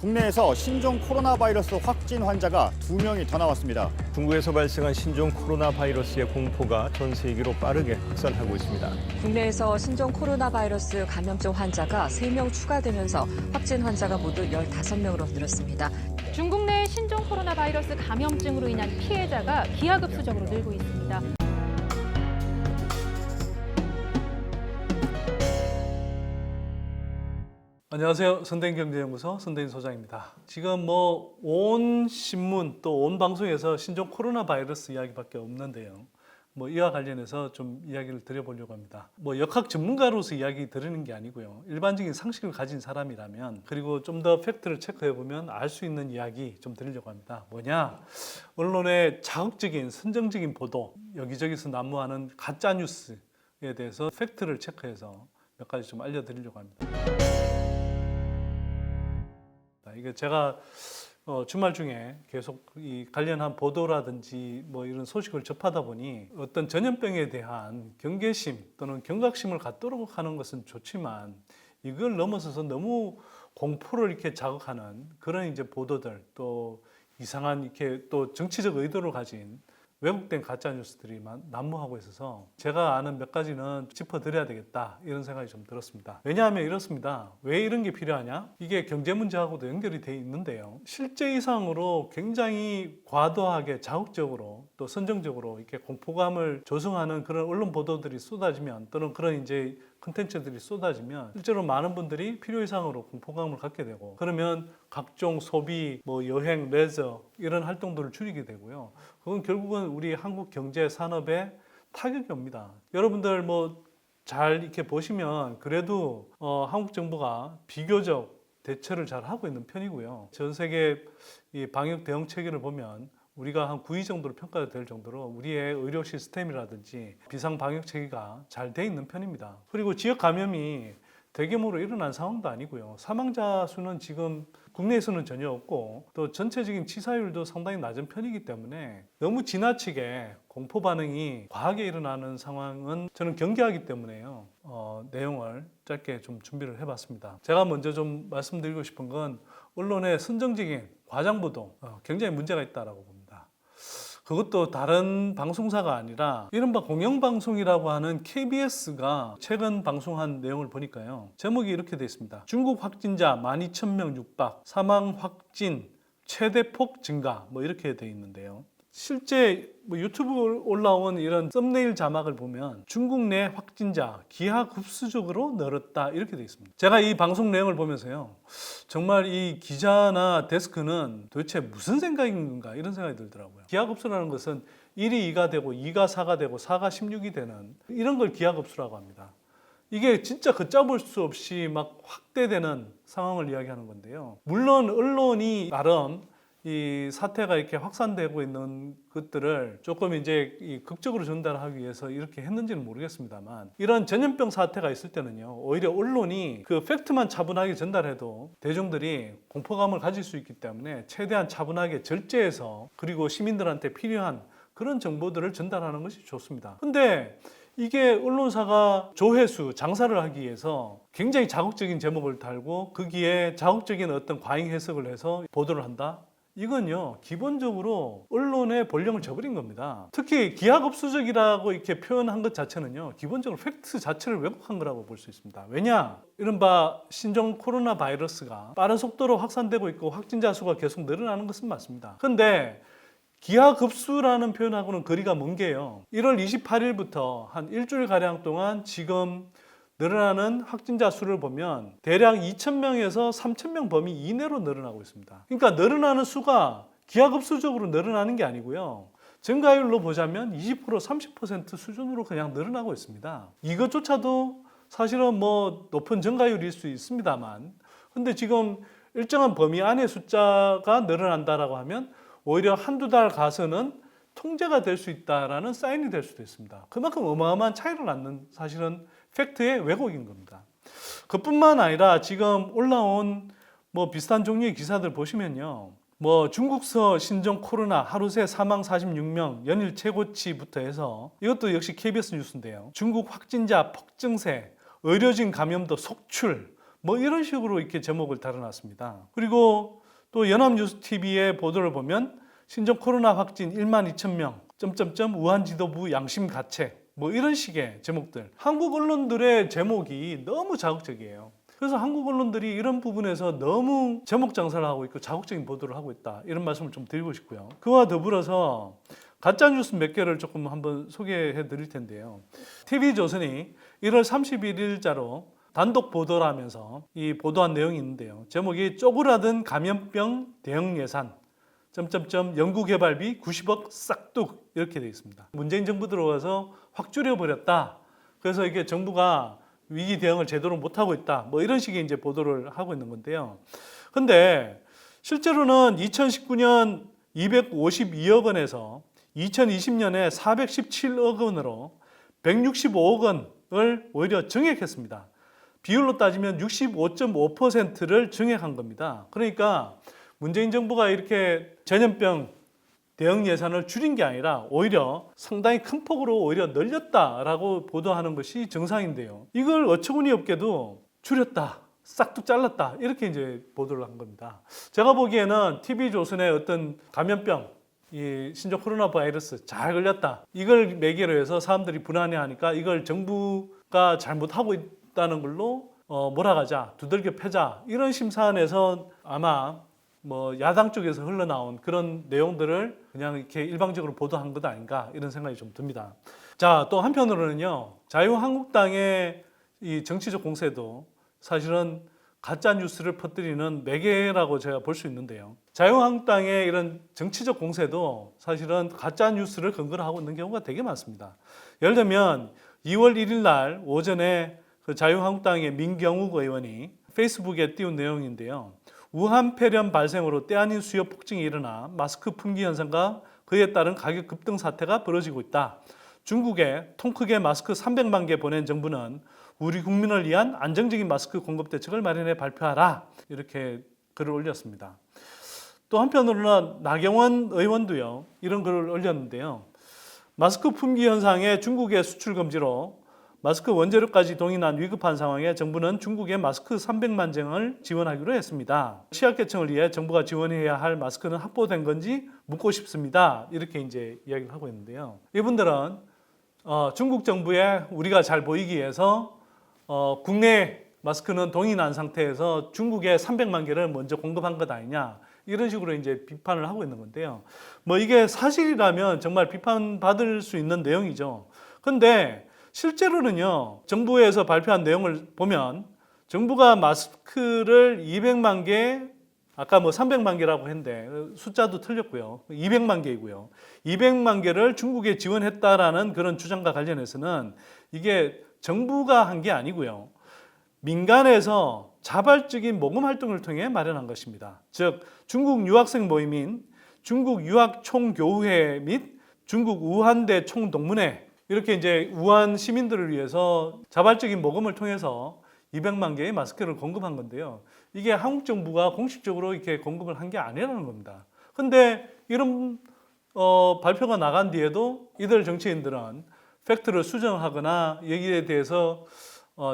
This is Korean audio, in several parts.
국내에서 신종 코로나 바이러스 확진 환자가 2명이 더 나왔습니다. 중국에서 발생한 신종 코로나 바이러스의 공포가 전 세계로 빠르게 확산하고 있습니다. 국내에서 신종 코로나 바이러스 감염증 환자가 3명 추가되면서 확진 환자가 모두 15명으로 늘었습니다. 중국 내 신종 코로나 바이러스 감염증으로 인한 피해자가 기하급수적으로 늘고 있습니다. 안녕하세요. 선대인경제연구소 선대인 소장입니다. 지금 온 신문 또 온 방송에서 신종 코로나 바이러스 이야기밖에 없는데요. 이와 관련해서 좀 이야기를 드려보려고 합니다. 역학 전문가로서 이야기 드리는 게 아니고요. 일반적인 상식을 가진 사람이라면 그리고 좀 더 팩트를 체크해보면 알 수 있는 이야기 좀 드리려고 합니다. 뭐냐? 언론의 자극적인 선정적인 보도, 여기저기서 난무하는 가짜 뉴스에 대해서 팩트를 체크해서 몇 가지 좀 알려드리려고 합니다. 이게 제가 주말 중에 계속 이 관련한 보도라든지 이런 소식을 접하다 보니 어떤 전염병에 대한 경계심 또는 경각심을 갖도록 하는 것은 좋지만 이걸 넘어서서 너무 공포를 이렇게 자극하는 그런 이제 보도들 또 이상한 이렇게 또 정치적 의도를 가진 왜곡된 가짜 뉴스들이 난무하고 있어서 제가 아는 몇 가지는 짚어드려야 되겠다 이런 생각이 좀 들었습니다. 왜냐하면 이렇습니다. 왜 이런 게 필요하냐? 이게 경제 문제하고도 연결이 돼 있는데요. 실제 이상으로 굉장히 과도하게 자극적으로 또 선정적으로 이렇게 공포감을 조성하는 그런 언론 보도들이 쏟아지면 또는 그런 이제 콘텐츠들이 쏟아지면 실제로 많은 분들이 필요 이상으로 공포감을 갖게 되고 그러면 각종 소비, 여행, 레저 이런 활동들을 줄이게 되고요. 그건 결국은 우리 한국 경제 산업에 타격이 옵니다. 여러분들 잘 이렇게 보시면 그래도 한국 정부가 비교적 대처를 잘 하고 있는 편이고요. 전 세계 이 방역 대응 체계를 보면 우리가 한 9위 정도로 평가될 정도로 우리의 의료 시스템이라든지 비상 방역 체계가 잘 돼 있는 편입니다. 그리고 지역 감염이 대규모로 일어난 상황도 아니고요. 사망자 수는 지금 국내에서는 전혀 없고 또 전체적인 치사율도 상당히 낮은 편이기 때문에 너무 지나치게 공포 반응이 과하게 일어나는 상황은 저는 경계하기 때문에요. 내용을 짧게 좀 준비를 해봤습니다. 제가 먼저 좀 말씀드리고 싶은 건 언론의 선정적인 과장 보도 굉장히 문제가 있다라고 봅니다. 그것도 다른 방송사가 아니라 이른바 공영방송이라고 하는 KBS가 최근 방송한 내용을 보니까요. 제목이 이렇게 되어 있습니다. 중국 확진자 12,000명 육박, 사망 확진 최대폭 증가 이렇게 되어 있는데요. 실제 유튜브 올라온 이런 썸네일 자막을 보면 중국 내 확진자 기하급수적으로 늘었다 이렇게 되어 있습니다. 제가 이 방송 내용을 보면서요. 정말 이 기자나 데스크는 도대체 무슨 생각인 건가 이런 생각이 들더라고요. 기하급수라는 것은 1이 2가 되고 2가 4가 되고 4가 16이 되는 이런 걸 기하급수라고 합니다. 이게 진짜 걷잡을 수 없이 확대되는 상황을 이야기하는 건데요. 물론 언론이 나름 이 사태가 이렇게 확산되고 있는 것들을 조금 이제 극적으로 전달하기 위해서 이렇게 했는지는 모르겠습니다만 이런 전염병 사태가 있을 때는요 오히려 언론이 그 팩트만 차분하게 전달해도 대중들이 공포감을 가질 수 있기 때문에 최대한 차분하게 절제해서 그리고 시민들한테 필요한 그런 정보들을 전달하는 것이 좋습니다. 근데 이게 언론사가 조회수, 장사를 하기 위해서 굉장히 자극적인 제목을 달고 거기에 자극적인 어떤 과잉 해석을 해서 보도를 한다? 이건요 기본적으로 언론의 본령을 저버린 겁니다. 특히 기하급수적이라고 이렇게 표현한 것 자체는요 기본적으로 팩트 자체를 왜곡한 거라고 볼 수 있습니다. 왜냐? 이른바 신종 코로나 바이러스가 빠른 속도로 확산되고 있고 확진자 수가 계속 늘어나는 것은 맞습니다. 그런데 기하급수라는 표현하고는 거리가 먼 게요. 1월 28일부터 한 일주일가량 동안 지금 늘어나는 확진자 수를 보면 대략 2,000명에서 3,000명 범위 이내로 늘어나고 있습니다. 그러니까 늘어나는 수가 기하급수적으로 늘어나는 게 아니고요. 증가율로 보자면 20% 30% 수준으로 그냥 늘어나고 있습니다. 이것조차도 사실은 높은 증가율일 수 있습니다만 근데 지금 일정한 범위 안의 숫자가 늘어난다라고 하면 오히려 한두 달 가서는 통제가 될 수 있다라는 사인이 될 수도 있습니다. 그만큼 어마어마한 차이를 낳는 사실은 팩트의 왜곡인 겁니다. 그뿐만 아니라 지금 올라온 비슷한 종류의 기사들 보시면요. 중국서 신종 코로나 하루 새 사망 46명 연일 최고치부터 해서 이것도 역시 KBS 뉴스인데요. 중국 확진자 폭증세, 의료진 감염도 속출, 뭐 이런 식으로 이렇게 제목을 달아놨습니다. 그리고 또 연합뉴스TV의 보도를 보면 신종 코로나 확진 1만 2천 명, 우한 지도부 양심 가책, 뭐 이런 식의 제목들. 한국 언론들의 제목이 너무 자극적이에요. 그래서 한국 언론들이 이런 부분에서 너무 제목 장사를 하고 있고 자극적인 보도를 하고 있다. 이런 말씀을 좀 드리고 싶고요. 그와 더불어서 가짜뉴스 몇 개를 조금 한번 소개해 드릴 텐데요. TV조선이 1월 31일자로 단독 보도를 하면서 이 보도한 내용이 있는데요. 제목이 쪼그라든 감염병 대응 예산 연구개발비 90억 싹둑 이렇게 되어 있습니다. 문재인 정부 들어와서 확 줄여버렸다. 그래서 이게 정부가 위기 대응을 제대로 못하고 있다. 뭐 이런 식의 이제 보도를 하고 있는 건데요. 근데 실제로는 2019년 252억 원에서 2020년에 417억 원으로 165억 원을 오히려 증액했습니다. 비율로 따지면 65.5%를 증액한 겁니다. 그러니까 문재인 정부가 이렇게 전염병 대응 예산을 줄인 게 아니라 오히려 상당히 큰 폭으로 오히려 늘렸다라고 보도하는 것이 정상인데요. 이걸 어처구니 없게도 줄였다, 싹둑 잘랐다 이렇게 이제 보도를 한 겁니다. 제가 보기에는 TV조선의 어떤 감염병, 이 신종 코로나 바이러스 잘 걸렸다 이걸 매개로 해서 사람들이 불안해하니까 이걸 정부가 잘못하고 있다는 걸로 몰아가자, 두들겨 패자 이런 심사안에서 아마 뭐 야당 쪽에서 흘러나온 그런 내용들을 그냥 이렇게 일방적으로 보도한 것 아닌가 이런 생각이 좀 듭니다. 자, 또 한편으로는요, 자유한국당의 이 정치적 공세도 사실은 가짜 뉴스를 퍼뜨리는 매개라고 제가 볼 수 있는데요. 자유한국당의 이런 정치적 공세도 사실은 가짜 뉴스를 근거로 하고 있는 경우가 되게 많습니다. 예를 들면 2월 1일 날 오전에 그 자유한국당의 민경욱 의원이 페이스북에 띄운 내용인데요. 우한 폐렴 발생으로 때 아닌 수요 폭증이 일어나 마스크 품귀 현상과 그에 따른 가격 급등 사태가 벌어지고 있다. 중국에 통 크게 마스크 300만 개 보낸 정부는 우리 국민을 위한 안정적인 마스크 공급 대책을 마련해 발표하라. 이렇게 글을 올렸습니다. 또 한편으로는 나경원 의원도요, 이런 글을 올렸는데요. 마스크 품귀 현상에 중국의 수출 금지로 마스크 원재료까지 동인한 위급한 상황에 정부는 중국에 마스크 300만 정을 지원하기로 했습니다. 취약계층을 위해 정부가 지원해야 할 마스크는 확보된 건지 묻고 싶습니다. 이렇게 이제 이야기를 하고 있는데요. 이분들은 중국 정부에 우리가 잘 보이기 위해서 국내 마스크는 동인한 상태에서 중국에 300만 개를 먼저 공급한 것 아니냐 이런 식으로 이제 비판을 하고 있는 건데요. 뭐 이게 사실이라면 정말 비판받을 수 있는 내용이죠. 근데 실제로는요, 정부에서 발표한 내용을 보면 정부가 마스크를 200만 개, 아까 뭐 300만 개라고 했는데 숫자도 틀렸고요. 200만 개이고요. 200만 개를 중국에 지원했다라는 그런 주장과 관련해서는 이게 정부가 한 게 아니고요. 민간에서 자발적인 모금 활동을 통해 마련한 것입니다. 즉 중국 유학생 모임인 중국 유학 총교우회 및 중국 우한대 총동문회 이렇게 이제 우한 시민들을 위해서 자발적인 모금을 통해서 200만 개의 마스크를 공급한 건데요. 이게 한국 정부가 공식적으로 이렇게 공급을 한 게 아니라는 겁니다. 근데 이런 발표가 나간 뒤에도 이들 정치인들은 팩트를 수정하거나 여기에 대해서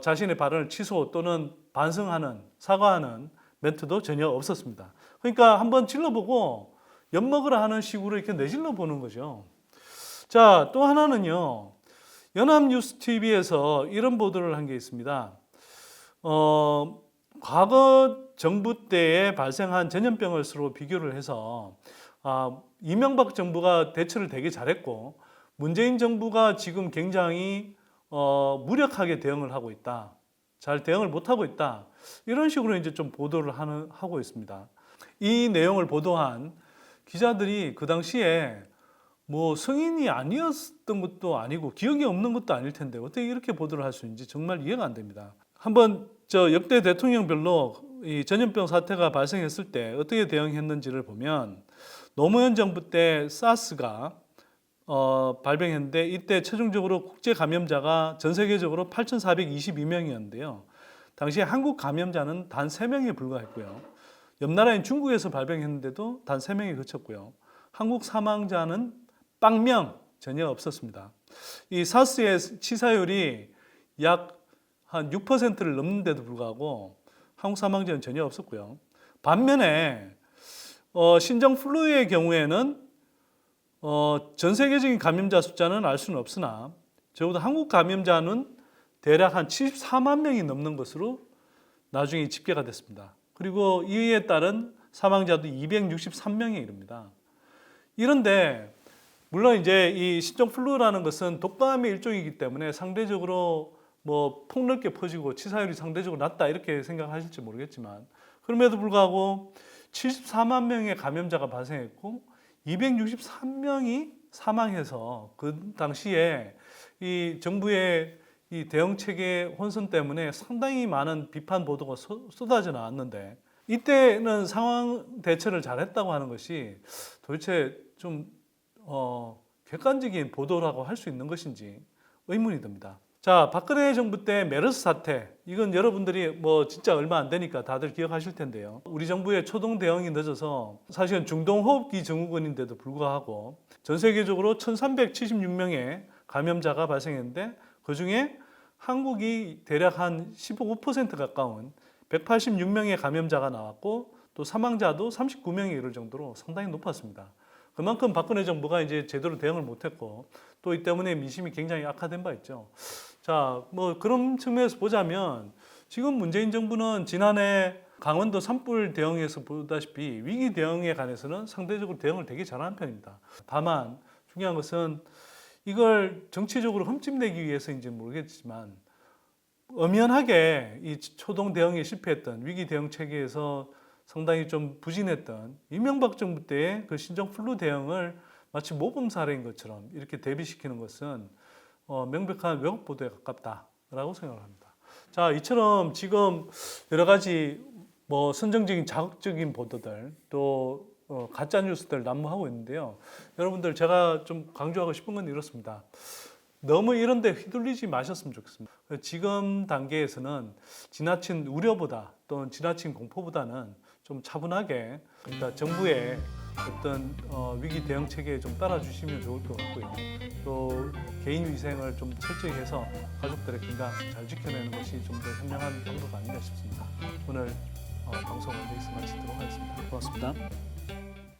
자신의 발언을 취소 또는 반성하는, 사과하는 멘트도 전혀 없었습니다. 그러니까 한번 질러보고 엿먹으라 하는 식으로 이렇게 내질러 보는 거죠. 자, 또 하나는요, 연합뉴스TV에서 이런 보도를 한 게 있습니다. 과거 정부 때에 발생한 전염병을 서로 비교를 해서 이명박 정부가 대처를 되게 잘했고 문재인 정부가 지금 굉장히 무력하게 대응을 하고 있다. 잘 대응을 못하고 있다. 이런 식으로 이제 좀 보도를 하고 있습니다. 이 내용을 보도한 기자들이 그 당시에 뭐 성인이 아니었던 것도 아니고 기억이 없는 것도 아닐 텐데 어떻게 이렇게 보도를 할 수 있는지 정말 이해가 안 됩니다. 한번 역대 대통령별로 이 전염병 사태가 발생했을 때 어떻게 대응했는지를 보면 노무현 정부 때 사스가 발병했는데 이때 최종적으로 국제 감염자가 전 세계적으로 8,422명이었는데요. 당시에 한국 감염자는 단 3명에 불과했고요. 옆 나라인 중국에서 발병했는데도 단 3명에 그쳤고요. 한국 사망자는 0명 전혀 없었습니다. 이 사스의 치사율이 약 한 6%를 넘는데도 불구하고 한국 사망자는 전혀 없었고요. 반면에 신종 플루의 경우에는 전 세계적인 감염자 숫자는 알 수는 없으나 적어도 한국 감염자는 대략 한 74만 명이 넘는 것으로 나중에 집계가 됐습니다. 그리고 이에 따른 사망자도 263명에 이릅니다. 이런데 물론 이제 이 신종 플루라는 것은 독감의 일종이기 때문에 상대적으로 뭐 폭넓게 퍼지고 치사율이 상대적으로 낮다 이렇게 생각하실지 모르겠지만 그럼에도 불구하고 74만 명의 감염자가 발생했고 263명이 사망해서 그 당시에 이 정부의 이 대응 체계 혼선 때문에 상당히 많은 비판 보도가 쏟아져 나왔는데 이때는 상황 대처를 잘했다고 하는 것이 도대체 좀 객관적인 보도라고 할 수 있는 것인지 의문이 듭니다. 자, 박근혜 정부 때 메르스 사태, 이건 여러분들이 뭐 진짜 얼마 안 되니까 다들 기억하실 텐데요. 우리 정부의 초동 대응이 늦어서 사실은 중동호흡기 증후군인데도 불구하고 전 세계적으로 1376명의 감염자가 발생했는데 그중에 한국이 대략 한 15% 가까운 186명의 감염자가 나왔고 또 사망자도 39명에 이를 정도로 상당히 높았습니다. 그만큼 박근혜 정부가 이제 제대로 대응을 못했고 또 이 때문에 민심이 굉장히 악화된 바 있죠. 자, 뭐 그런 측면에서 보자면 지금 문재인 정부는 지난해 강원도 산불 대응에서 보다시피 위기 대응에 관해서는 상대적으로 대응을 되게 잘하는 편입니다. 다만 중요한 것은 이걸 정치적으로 흠집내기 위해서인지는 모르겠지만 엄연하게 이 초동 대응에 실패했던 위기 대응 체계에서 상당히 좀 부진했던 이명박 정부 때의 그 신종 플루 대응을 마치 모범 사례인 것처럼 이렇게 대비시키는 것은 명백한 왜곡 보도에 가깝다라고 생각을 합니다. 자, 이처럼 지금 여러 가지 뭐 선정적인 자극적인 보도들 또 가짜 뉴스들 난무하고 있는데요. 여러분들 제가 좀 강조하고 싶은 건 이렇습니다. 너무 이런 데 휘둘리지 마셨으면 좋겠습니다. 지금 단계에서는 지나친 우려보다 또는 지나친 공포보다는 좀 차분하게 일단 정부의 어떤 위기 대응 체계에 좀 따라주시면 좋을 것 같고요. 또 개인 위생을 좀 철저히 해서 가족들의 건강 잘 지켜내는 것이 좀 더 현명한 방법 아닌가 싶습니다. 오늘 방송을 여기서 마치도록 하겠습니다. 고맙습니다.